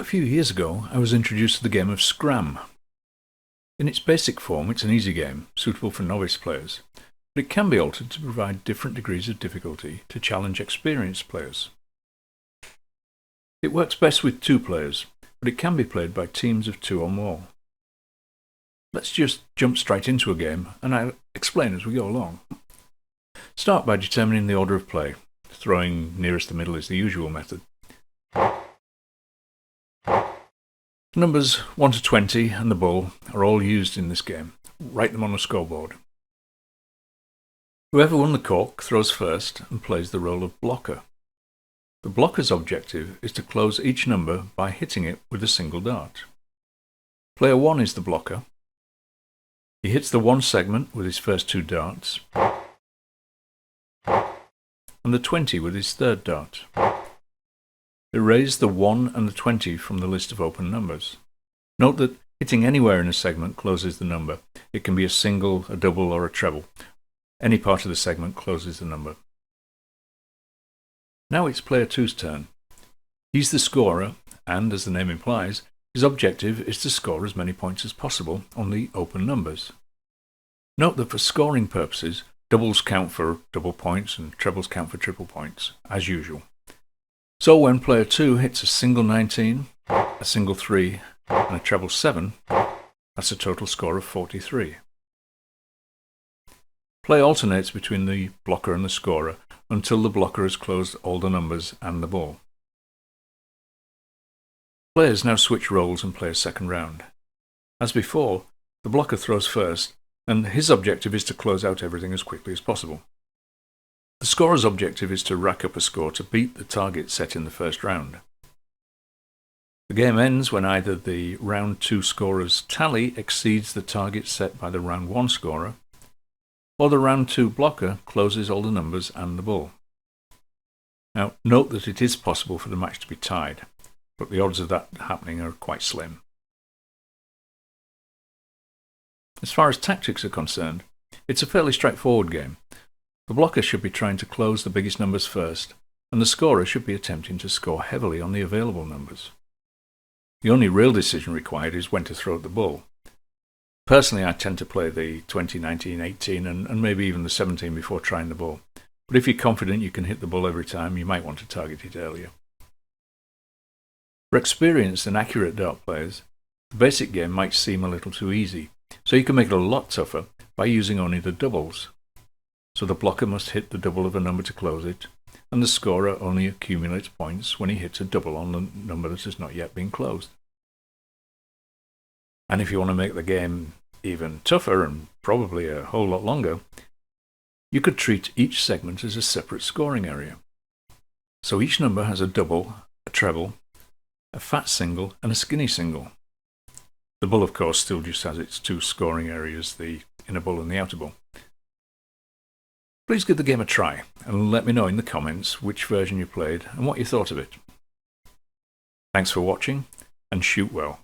few years ago, I was introduced to the game of Scram. In its basic form, it's an easy game, suitable for novice players, but it can be altered to provide different degrees of difficulty to challenge experienced players. It works best with 2 players, but it can be played by teams of 2 or more. Let's just jump straight into a game, and I'll explain as we go along. Start by determining the order of play. Throwing nearest the middle is the usual method. The numbers 1 to 20 and the bull are all used in this game. Write them on a scoreboard. Whoever won the cork throws first and plays the role of blocker. The blocker's objective is to close each number by hitting it with a single dart. Player 1 is the blocker. He hits the 1 segment with his first 2 darts and the 20 with his 3rd dart. Erase the 1 and the 20 from the list of open numbers. Note that hitting anywhere in a segment closes the number. It can be a single, a double, or a treble. Any part of the segment closes the number. Now it's player 2's turn. He's the scorer, and as the name implies, his objective is to score as many points as possible on the open numbers. Note that for scoring purposes, doubles count for double points and trebles count for triple points, as usual. So when player 2 hits a single 19, a single 3, and a treble 7, that's a total score of 43. Play alternates between the blocker and the scorer until the blocker has closed all the numbers and the ball. Players now switch roles and play a second round. As before, the blocker throws first, and his objective is to close out everything as quickly as possible. The scorer's objective is to rack up a score to beat the target set in the first round. The game ends when either the round 2 scorer's tally exceeds the target set by the round 1 scorer, or the round 2 blocker closes all the numbers and the bull. Now, note that it is possible for the match to be tied, but the odds of that happening are quite slim. As far as tactics are concerned, it's a fairly straightforward game. The blocker should be trying to close the biggest numbers first, and the scorer should be attempting to score heavily on the available numbers. The only real decision required is when to throw at the bull. Personally, I tend to play the 20, 19, 18 and maybe even the 17 before trying the bull. But if you're confident you can hit the bull every time, you might want to target it earlier. For experienced and accurate dart players, the basic game might seem a little too easy, so you can make it a lot tougher by using only the doubles. So the blocker must hit the double of a number to close it, and the scorer only accumulates points when he hits a double on the number that has not yet been closed. And if you want to make the game even tougher and probably a whole lot longer, you could treat each segment as a separate scoring area. So each number has a double, a treble, a fat single and a skinny single. The bull, of course, still just has its 2 scoring areas, the inner bull and the outer bull. Please give the game a try and let me know in the comments which version you played and what you thought of it. Thanks for watching, and shoot well.